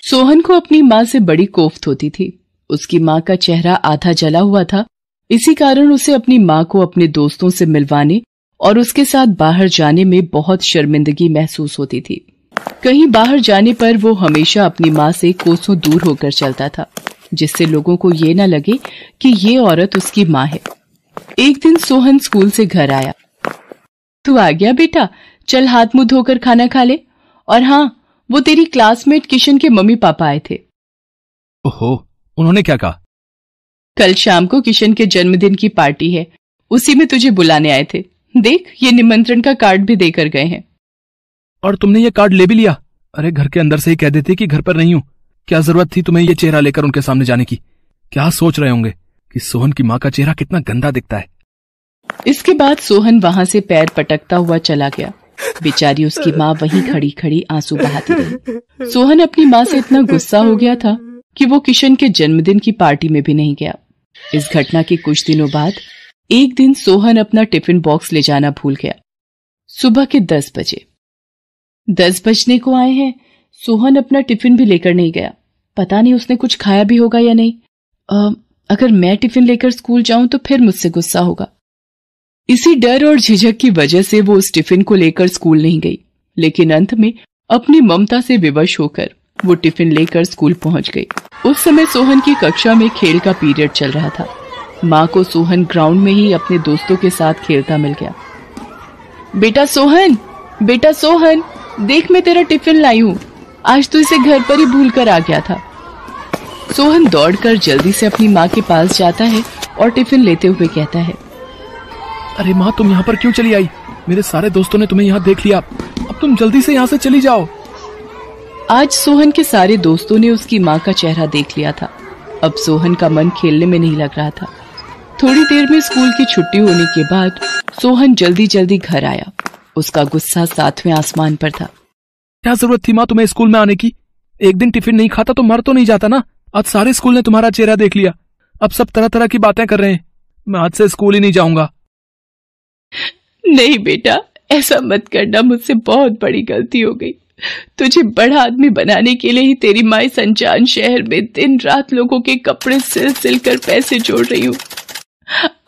सोहन को अपनी माँ से बड़ी कोफ्त होती थी। उसकी माँ का चेहरा आधा जला हुआ था। इसी कारण उसे अपनी माँ को अपने दोस्तों से मिलवाने और उसके साथ बाहर जाने में बहुत शर्मिंदगी महसूस होती थी। कहीं बाहर जाने पर वो हमेशा अपनी माँ से कोसों दूर होकर चलता था, जिससे लोगों को ये न लगे कि ये औरत उसकी माँ है। एक दिन सोहन स्कूल से घर आया। तू आ गया बेटा, चल हाथ मुंह धोकर खाना खा ले। और हाँ, वो तेरी क्लासमेट किशन के मम्मी पापा आए थे। ओहो, उन्होंने क्या कहा? कल शाम को किशन के जन्मदिन की पार्टी है, उसी में तुझे बुलाने आए थे। देख, ये निमंत्रण का कार्ड भी देकर गए हैं। और तुमने ये कार्ड ले भी लिया? अरे घर के अंदर से ही कह देती कि घर पर नहीं हूं। क्या जरूरत थी तुम्हें ये चेहरा लेकर उनके सामने जाने की? क्या सोच रहे होंगे कि सोहन की माँ का चेहरा कितना गंदा दिखता है। इसके बाद सोहन वहां से पैर पटकता हुआ चला गया। बेचारी उसकी माँ वहीं खड़ी खड़ी आंसू बहाती रही। सोहन अपनी माँ से इतना गुस्सा हो गया था कि वो किशन के जन्मदिन की पार्टी में भी नहीं गया। इस घटना के कुछ दिनों बाद एक दिन सोहन अपना टिफिन बॉक्स ले जाना भूल गया। सुबह के 10 बजे 10 बजने को आए हैं। सोहन अपना टिफिन भी लेकर नहीं गया। पता नहीं उसने कुछ खाया भी होगा या नहीं। अगर मैं टिफिन लेकर स्कूल जाऊं तो फिर मुझसे गुस्सा होगा। इसी डर और झिझक की वजह से वो उस टिफिन को लेकर स्कूल नहीं गई, लेकिन अंत में अपनी ममता से विवश होकर वो टिफिन लेकर स्कूल पहुंच गई। उस समय सोहन की कक्षा में खेल का पीरियड चल रहा था। माँ को सोहन ग्राउंड में ही अपने दोस्तों के साथ खेलता मिल गया। बेटा सोहन, देख मैं तेरा टिफिन लाई हूं। आज तो इसे घर पर ही भूल कर आ गया था। सोहन दौड़कर जल्दी से अपनी माँ के पास जाता है और टिफिन लेते हुए कहता है, अरे माँ, तुम यहाँ पर क्यों चली आई? मेरे सारे दोस्तों ने तुम्हें यहाँ देख लिया। अब तुम जल्दी से यहाँ से चली जाओ। आज सोहन के सारे दोस्तों ने उसकी माँ का चेहरा देख लिया था। अब सोहन का मन खेलने में नहीं लग रहा था। थोड़ी देर में स्कूल की छुट्टी होने के बाद सोहन जल्दी जल्दी घर आया। उसका गुस्सा 7वें आसमान पर था। क्या जरूरत थी माँ तुम्हें स्कूल में आने की? एक दिन टिफिन नहीं खाता तो मर तो नहीं जाता ना। आज सारे स्कूल ने तुम्हारा चेहरा देख लिया। अब सब तरह तरह की बातें कर रहे हैं। मैं आज से स्कूल ही नहीं जाऊंगा। नहीं बेटा, ऐसा मत करना, मुझसे बहुत बड़ी गलती हो गई। तुझे बड़ा आदमी बनाने के लिए ही तेरी माँ इस अनजान शहर में दिन रात लोगों के कपड़े सिल सिल कर पैसे जोड़ रही हूँ।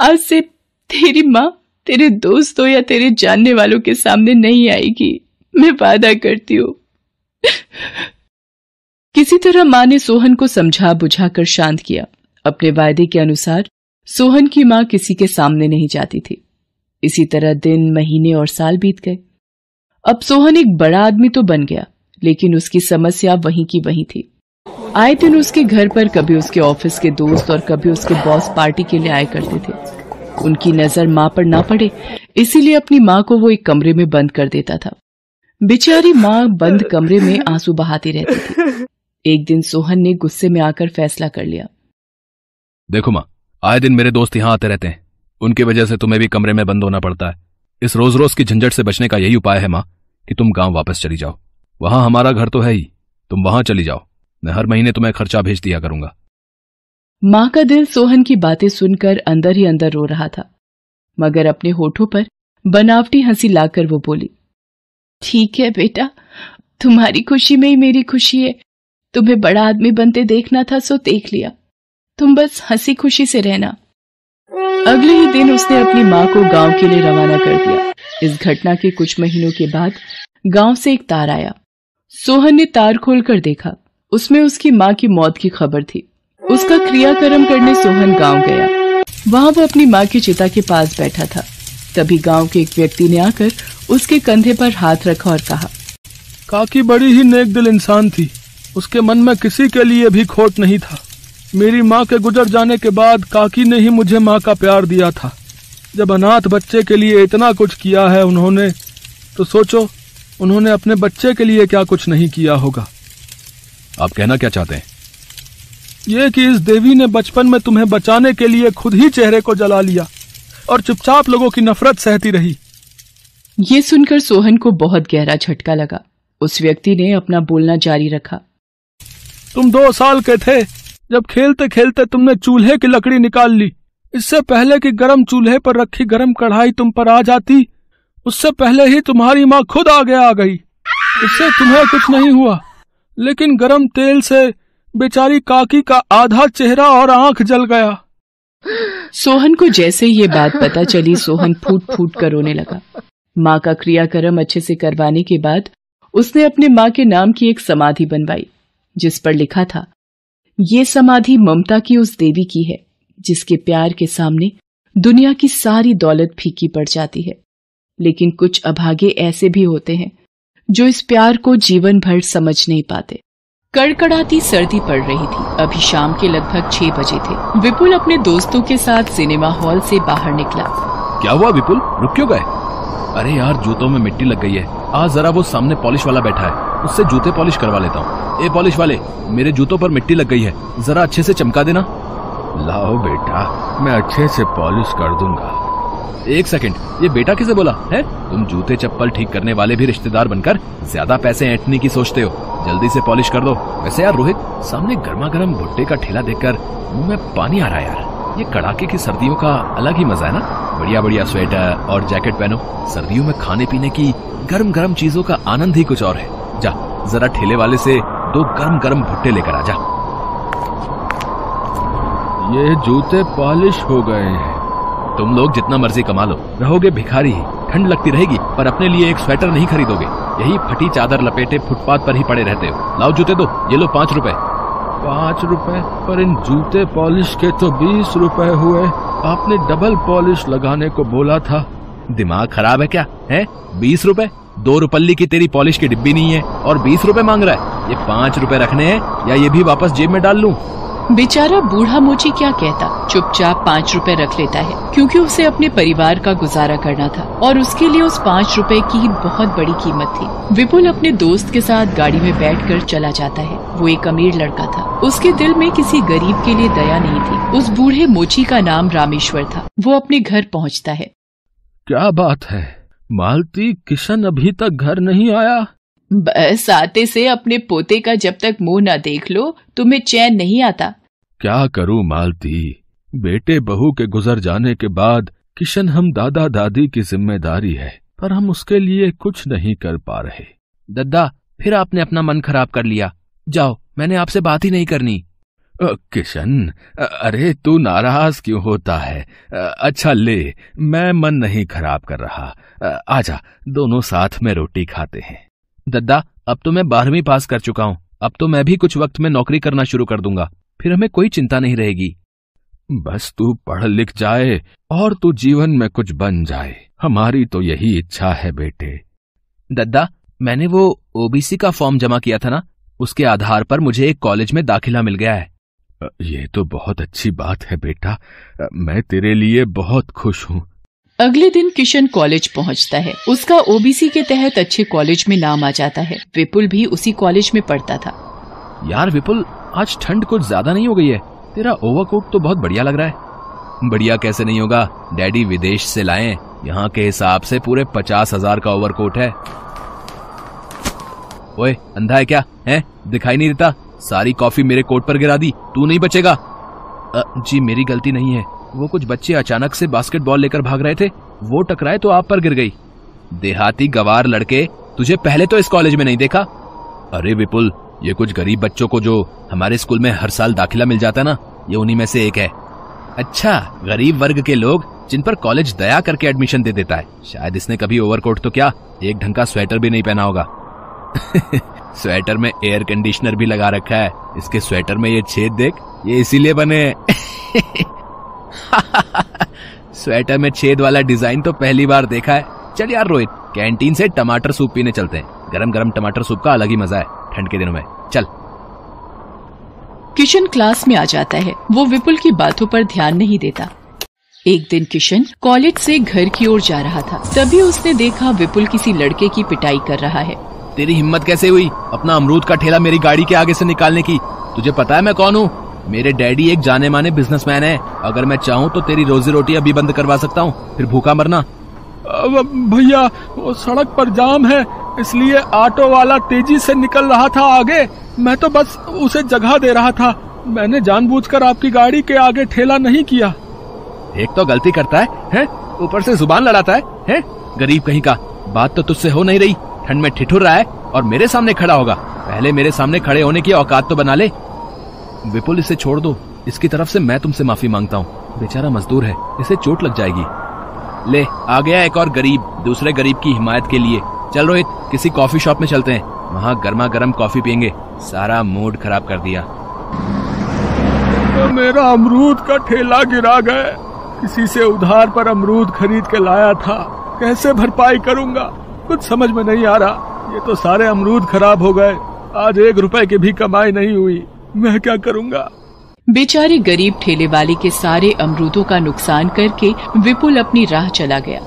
आज से तेरी माँ तेरे दोस्तों या तेरे जानने वालों के सामने नहीं आएगी, मैं वादा करती हूँ। किसी तरह माँ ने सोहन को समझा बुझाकर शांत किया। अपने वायदे के अनुसार सोहन की माँ किसी के सामने नहीं जाती थी। इसी तरह दिन, महीने और साल बीत गए। अब सोहन एक बड़ा आदमी तो बन गया, लेकिन उसकी समस्या वहीं की वहीं थी। आए दिन उसके घर पर कभी उसके ऑफिस के दोस्त और कभी उसके बॉस पार्टी के लिए आया करते थे। उनकी नजर माँ पर ना पड़े, इसीलिए अपनी माँ को वो एक कमरे में बंद कर देता था। बेचारी माँ बंद कमरे में आंसू बहाती रहती थी। एक दिन सोहन ने गुस्से में आकर फैसला कर लिया। देखो माँ, आए दिन मेरे दोस्त यहाँ आते रहते हैं। उनकी वजह से तुम्हें भी कमरे में बंद होना पड़ता है। इस रोज रोज की झंझट से बचने का यही उपाय है माँ कि तुम गांव वापस चली जाओ। वहां हमारा घर तो है ही, तुम वहां चली जाओ। मैं हर महीने तुम्हें खर्चा भेज दिया करूंगा। माँ का दिल सोहन की बातें सुनकर अंदर ही अंदर रो रहा था, मगर अपने होठों पर बनावटी हंसी लाकर वो बोली, ठीक है बेटा, तुम्हारी खुशी में ही मेरी खुशी है। तुम्हें बड़ा आदमी बनते देखना था सो देख लिया। तुम बस हंसी खुशी से रहना। अगले ही दिन उसने अपनी माँ को गांव के लिए रवाना कर दिया। इस घटना के कुछ महीनों के बाद गांव से एक तार आया। सोहन ने तार खोलकर देखा, उसमें उसकी माँ की मौत की खबर थी। उसका क्रियाकर्म करने सोहन गांव गया। वहां वो अपनी माँ की चिता के पास बैठा था। तभी गांव के एक व्यक्ति ने आकर उसके कंधे पर हाथ रखा और कहा, काकी बड़ी ही नेक दिल इंसान थी। उसके मन में किसी के लिए भी खोट नहीं था। मेरी माँ के गुजर जाने के बाद काकी ने ही मुझे माँ का प्यार दिया था। जब अनाथ बच्चे के लिए इतना कुछ किया है उन्होंने, तो सोचो उन्होंने अपने बच्चे के लिए क्या कुछ नहीं किया होगा। आप कहना क्या चाहते हैं? ये कि इस देवी ने बचपन में तुम्हें बचाने के लिए खुद ही चेहरे को जला लिया और चुपचाप लोगों की नफरत सहती रही। ये सुनकर सोहन को बहुत गहरा झटका लगा। उस व्यक्ति ने अपना बोलना जारी रखा, तुम 2 साल के थे जब खेलते खेलते तुमने चूल्हे की लकड़ी निकाल ली। इससे पहले कि गरम चूल्हे पर रखी गरम कढ़ाई तुम पर आ जाती, उससे पहले ही तुम्हारी माँ खुद आगे आ गई। इससे तुम्हें कुछ नहीं हुआ। लेकिन गरम तेल से बेचारी काकी का आधा चेहरा और आंख जल गया। सोहन को जैसे ये बात पता चली, सोहन फूट फूट कर रोने लगा। माँ का क्रियाकर्म अच्छे से करवाने के बाद उसने अपने माँ के नाम की एक समाधि बनवाई, जिस पर लिखा था, ये समाधि ममता की उस देवी की है जिसके प्यार के सामने दुनिया की सारी दौलत फीकी पड़ जाती है। लेकिन कुछ अभागे ऐसे भी होते हैं जो इस प्यार को जीवन भर समझ नहीं पाते। कड़कड़ाती सर्दी पड़ रही थी। अभी शाम के लगभग 6 बजे थे। विपुल अपने दोस्तों के साथ सिनेमा हॉल से बाहर निकला। क्या हुआ विपुल, रुक क्यों गए? अरे यार, जूतों में मिट्टी लग गई है। आज जरा वो सामने पॉलिश वाला बैठा है, उससे जूते पॉलिश करवा लेता हूँ। ए पॉलिश वाले, मेरे जूतों पर मिट्टी लग गई है, जरा अच्छे से चमका देना। लाओ बेटा, मैं अच्छे से पॉलिश कर दूंगा। एक सेकंड, ये बेटा किसे बोला है? तुम जूते चप्पल ठीक करने वाले भी रिश्तेदार बनकर ज्यादा पैसे ऐंठने की सोचते हो। जल्दी से पॉलिश कर दो। वैसे यार रोहित, सामने गर्मा गर्म भुट्टे का ठेला देखकर मुंह में पानी आ रहा है यार। ये कड़ाके की सर्दियों का अलग ही मजा है ना। बढ़िया बढ़िया स्वेटर और जैकेट पहनो। सर्दियों में खाने पीने की गर्म गर्म चीजों का आनंद ही कुछ और है। जा जरा ठेले वाले से 2 गर्म गर्म भुट्टे लेकर आ जा। ये जूते पॉलिश हो गए हैं। तुम लोग जितना मर्जी कमा लो, रहोगे भिखारी ही। ठंड लगती रहेगी पर अपने लिए एक स्वेटर नहीं खरीदोगे। यही फटी चादर लपेटे फुटपाथ पर ही पड़े रहते हो। लाओ जूते दो, ये लो 5 रुपए। 5 रुपए? पर इन जूते पॉलिश के तो 20 रुपए हुए। आपने डबल पॉलिश लगाने को बोला था। दिमाग खराब है क्या है? 20 रुपए? 2 रुपल्ली की तेरी पॉलिश की डिब्बी नहीं है और 20 रुपए मांग रहा है। ये 5 रुपए रखने हैं या ये भी वापस जेब में डाल लूं? बेचारा बूढ़ा मोची क्या कहता, चुपचाप 5 रुपए रख लेता है, क्योंकि उसे अपने परिवार का गुजारा करना था और उसके लिए उस 5 रुपए की बहुत बड़ी कीमत थी। विपुल अपने दोस्त के साथ गाड़ी में बैठकर चला जाता है। वो एक अमीर लड़का था। उसके दिल में किसी गरीब के लिए दया नहीं थी। उस बूढ़े मोची का नाम रामेश्वर था। वो अपने घर पहुँचता है। क्या बात है मालती, किशन अभी तक घर नहीं आया? बस आते से अपने पोते का जब तक मुंह न देख लो तुम्हें चैन नहीं आता। क्या करूं मालती, बेटे बहू के गुजर जाने के बाद किशन हम दादा दादी की जिम्मेदारी है, पर हम उसके लिए कुछ नहीं कर पा रहे। दद्दा, फिर आपने अपना मन खराब कर लिया। जाओ, मैंने आपसे बात ही नहीं करनी। किशन, अरे तू नाराज क्यों होता है? अच्छा ले, मैं मन नहीं खराब कर रहा। आजा, दोनों साथ में रोटी खाते हैं। दद्दा, अब तो मैं 12वीं पास कर चुका हूँ। अब तो मैं भी कुछ वक्त में नौकरी करना शुरू कर दूंगा, फिर हमें कोई चिंता नहीं रहेगी। बस तू पढ़ लिख जाए और तू जीवन में कुछ बन जाए, हमारी तो यही इच्छा है बेटे। दद्दा, मैंने वो ओबीसी का फॉर्म जमा किया था ना, उसके आधार पर मुझे एक कॉलेज में दाखिला मिल गया है। ये तो बहुत अच्छी बात है बेटा, मैं तेरे लिए बहुत खुश हूँ। अगले दिन किशन कॉलेज पहुंचता है। उसका ओबीसी के तहत अच्छे कॉलेज में नाम आ जाता है। विपुल भी उसी कॉलेज में पढ़ता था। यार विपुल, आज ठंड कुछ ज्यादा नहीं हो गई है? तेरा ओवरकोट तो बहुत बढ़िया लग रहा है। बढ़िया कैसे नहीं होगा, डैडी विदेश से लाए, यहाँ के हिसाब से पूरे 50,000 का ओवरकोट है। ओए, अंधा है क्या? है दिखाई नहीं देता? सारी कॉफी मेरे कोट पर गिरा दी, तू नहीं बचेगा। जी मेरी गलती नहीं है, वो कुछ बच्चे अचानक से बास्केटबॉल लेकर भाग रहे थे, वो टकराए तो आप पर गिर गई। देहाती गवार लड़के, तुझे पहले तो इस कॉलेज में नहीं देखा? अरे विपुल, ये कुछ गरीब बच्चों को जो हमारे स्कूल में हर साल दाखिला मिल जाता ना, ये उन्हीं में से एक है। अच्छा, गरीब वर्ग के लोग जिन पर कॉलेज दया करके एडमिशन दे देता है। शायद इसने कभी ओवरकोट तो क्या, एक ढंग का स्वेटर भी नहीं पहना होगा। स्वेटर में एयर कंडीशनर भी लगा रखा है। इसके स्वेटर में ये छेद देख, ये इसीलिए बने। स्वेटर में छेद वाला डिजाइन तो पहली बार देखा है। चल यार रोहित, कैंटीन से टमाटर सूप पीने चलते हैं। गरम गरम टमाटर सूप का अलग ही मजा है ठंड के दिनों में। चल। किशन क्लास में आ जाता है। वो विपुल की बातों पर ध्यान नहीं देता। एक दिन किशन कॉलेज से घर की ओर जा रहा था, तभी उसने देखा विपुल किसी लड़के की पिटाई कर रहा है। तेरी हिम्मत कैसे हुई अपना अमरूद का ठेला मेरी गाड़ी के आगे से निकालने की? तुझे पता है मैं कौन हूँ? मेरे डैडी एक जाने माने बिजनेसमैन है। अगर मैं चाहूँ तो तेरी रोजी रोटी अभी बंद करवा सकता हूँ, फिर भूखा मरना। भैया, वो सड़क पर जाम है, इसलिए ऑटो वाला तेजी से निकल रहा था आगे। मैं तो बस उसे जगह दे रहा था। मैंने जानबूझकर आपकी गाड़ी के आगे ठेला नहीं किया। एक तो गलती करता है, ऊपर से जुबान लड़ाता है? गरीब कहीं का। बात तो तुझसे हो नहीं रही, ठंड में ठिठुर रहा है। और मेरे सामने खड़ा होगा। पहले मेरे सामने खड़े होने की औकात तो बना ले। विपुल, इसे छोड़ दो। इसकी तरफ से मैं तुमसे माफी मांगता हूँ। बेचारा मजदूर है, इसे चोट लग जाएगी। ले, आ गया एक और गरीब, दूसरे गरीब की हिमायत के लिए। चल रोहित, किसी कॉफी शॉप में चलते हैं, वहाँ गर्मा गर्म कॉफी पियेंगे। सारा मूड खराब कर दिया। तो मेरा अमरूद का ठेला गिरा गए। किसी से उधार पर अमरूद खरीद के लाया था, कैसे भरपाई करूंगा कुछ समझ में नहीं आ रहा। ये तो सारे अमरूद खराब हो गए। आज 1 रुपए की भी कमाई नहीं हुई। मैं क्या करूंगा। बेचारे गरीब ठेले वाले के सारे अमरूदों का नुकसान करके विपुल अपनी राह चला गया।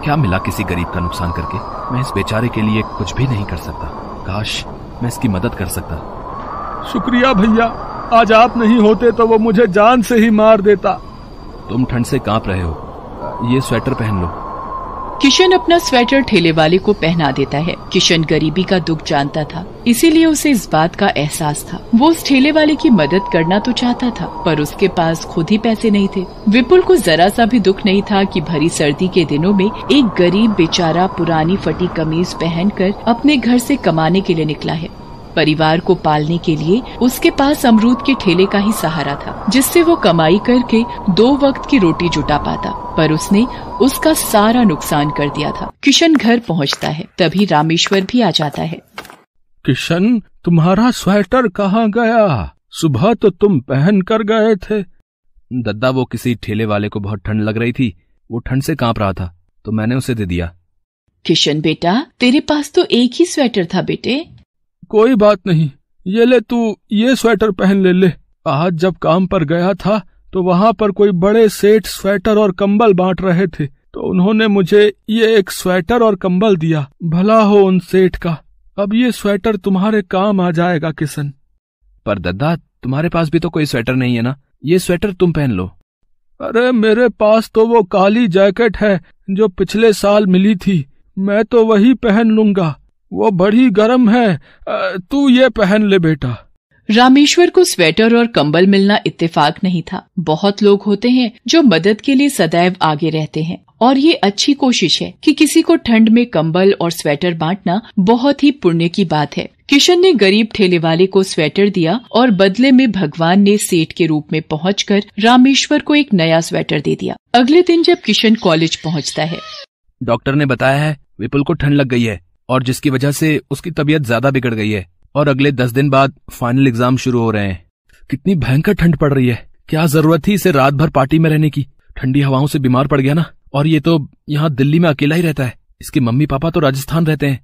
क्या मिला किसी गरीब का नुकसान करके? मैं इस बेचारे के लिए कुछ भी नहीं कर सकता। काश मैं इसकी मदद कर सकता। शुक्रिया भैया, आज आप नहीं होते तो वो मुझे जान से ही मार देता। तुम ठंड से कांप रहे हो, ये स्वेटर पहन लो। किशन अपना स्वेटर ठेले वाले को पहना देता है। किशन गरीबी का दुख जानता था, इसीलिए उसे इस बात का एहसास था। वो उस ठेले वाले की मदद करना तो चाहता था, पर उसके पास खुद ही पैसे नहीं थे। विपुल को जरा सा भी दुख नहीं था कि भरी सर्दी के दिनों में एक गरीब बेचारा पुरानी फटी कमीज पहनकर अपने घर से कमाने के लिए निकला है। परिवार को पालने के लिए उसके पास अमरूद के ठेले का ही सहारा था, जिससे वो कमाई करके 2 वक्त की रोटी जुटा पाता। पर उसने उसका सारा नुकसान कर दिया था। किशन घर पहुंचता है, तभी रामेश्वर भी आ जाता है। किशन, तुम्हारा स्वेटर कहाँ गया? सुबह तो तुम पहन कर गए थे। दद्दा, वो किसी ठेले वाले को बहुत ठंड लग रही थी, वो ठंड से कांप रहा था तो मैंने उसे दे दिया। किशन बेटा, तेरे पास तो एक ही स्वेटर था बेटे। कोई बात नहीं, ये ले, तू ये स्वेटर पहन ले। आज जब काम पर गया था तो वहाँ पर कोई बड़े सेठ स्वेटर और कंबल बांट रहे थे, तो उन्होंने मुझे ये एक स्वेटर और कंबल दिया। भला हो उन सेठ का। अब ये स्वेटर तुम्हारे काम आ जाएगा किशन। पर दद्दा, तुम्हारे पास भी तो कोई स्वेटर नहीं है ना, ये स्वेटर तुम पहन लो। अरे मेरे पास तो वो काली जैकेट है जो पिछले साल मिली थी, मैं तो वही पहन लूंगा। वो बड़ी गर्म है, तू ये पहन ले बेटा। रामेश्वर को स्वेटर और कंबल मिलना इत्तेफाक नहीं था। बहुत लोग होते हैं जो मदद के लिए सदैव आगे रहते हैं, और ये अच्छी कोशिश है कि किसी को ठंड में कंबल और स्वेटर बांटना बहुत ही पुण्य की बात है। किशन ने गरीब ठेले वाले को स्वेटर दिया और बदले में भगवान ने सेठ के रूप में पहुंचकर रामेश्वर को एक नया स्वेटर दे दिया। अगले दिन जब किशन कॉलेज पहुंचता है, डॉक्टर ने बताया है विपुल को ठंड लग गई है और जिसकी वजह से उसकी तबीयत ज्यादा बिगड़ गई है और अगले 10 दिन बाद फाइनल एग्जाम शुरू हो रहे हैं। कितनी भयंकर ठंड पड़ रही है। क्या जरूरत थी इसे रात भर पार्टी में रहने की। ठंडी हवाओं से बीमार पड़ गया ना, और ये तो यहाँ दिल्ली में अकेला ही रहता है। इसके मम्मी पापा तो राजस्थान रहते हैं।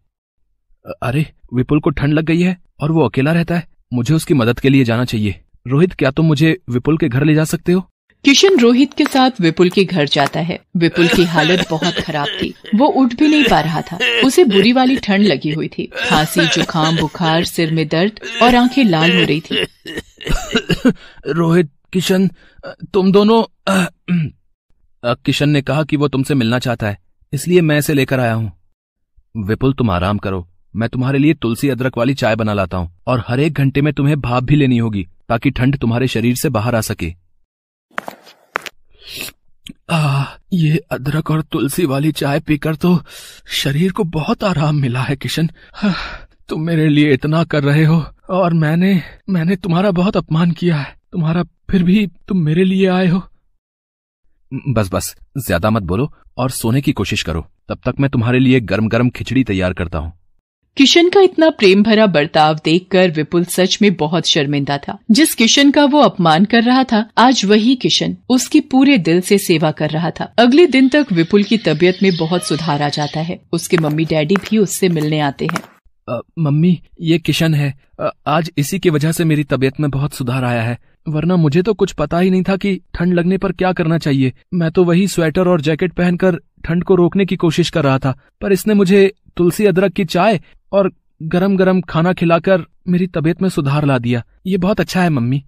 अरे, विपुल को ठंड लग गई है और वो अकेला रहता है। मुझे उसकी मदद के लिए जाना चाहिए। रोहित, क्या तुम मुझे विपुल के घर ले जा सकते हो? किशन रोहित के साथ विपुल के घर जाता है। विपुल की हालत बहुत खराब थी, वो उठ भी नहीं पा रहा था। उसे बुरी वाली ठंड लगी हुई थी। खांसी, जुकाम, बुखार, सिर में दर्द और आंखें लाल हो रही थी। रोहित, किशन, तुम दोनों किशन ने कहा कि वो तुमसे मिलना चाहता है, इसलिए मैं इसे लेकर आया हूँ। विपुल, तुम आराम करो, मैं तुम्हारे लिए तुलसी अदरक वाली चाय बना लाता हूँ, और हर 1 घंटे में तुम्हें भाप भी लेनी होगी ताकि ठंड तुम्हारे शरीर से बाहर आ सके। ये अदरक और तुलसी वाली चाय पीकर तो शरीर को बहुत आराम मिला है किशन। तुम मेरे लिए इतना कर रहे हो और मैंने तुम्हारा बहुत अपमान किया है तुम्हारा, फिर भी तुम मेरे लिए आए हो। बस ज्यादा मत बोलो और सोने की कोशिश करो। तब तक मैं तुम्हारे लिए गरम गरम खिचड़ी तैयार करता हूँ। किशन का इतना प्रेम भरा बर्ताव देखकर विपुल सच में बहुत शर्मिंदा था। जिस किशन का वो अपमान कर रहा था, आज वही किशन उसकी पूरे दिल से सेवा कर रहा था। अगले दिन तक विपुल की तबीयत में बहुत सुधार आ जाता है। उसके मम्मी डैडी भी उससे मिलने आते हैं। मम्मी, ये किशन है। आज इसी की वजह से मेरी तबीयत में बहुत सुधार आया है, वरना मुझे तो कुछ पता ही नहीं था कि ठंड लगने पर क्या करना चाहिए। मैं तो वही स्वेटर और जैकेट पहनकर ठंड को रोकने की कोशिश कर रहा था, पर इसने मुझे तुलसी अदरक की चाय और गरम गरम खाना खिलाकर मेरी तबीयत में सुधार ला दिया। ये बहुत अच्छा है मम्मी।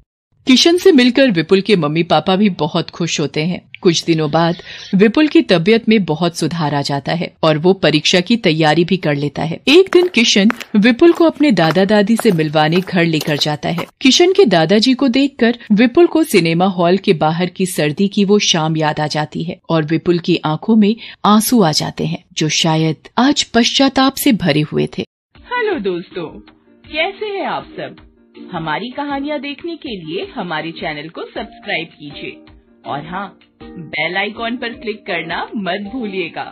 किशन से मिलकर विपुल के मम्मी पापा भी बहुत खुश होते हैं। कुछ दिनों बाद विपुल की तबीयत में बहुत सुधार आ जाता है और वो परीक्षा की तैयारी भी कर लेता है। एक दिन किशन विपुल को अपने दादा दादी से मिलवाने घर लेकर जाता है। किशन के दादाजी को देखकर विपुल को सिनेमा हॉल के बाहर की सर्दी की वो शाम याद आ जाती है और विपुल की आंखों में आंसू आ जाते हैं, जो शायद आज पश्चाताप से भरे हुए थे। हेलो दोस्तों, कैसे हैं आप सब? हमारी कहानियाँ देखने के लिए हमारे चैनल को सब्सक्राइब कीजिए और हाँ, बेल आइकॉन पर क्लिक करना मत भूलिएगा।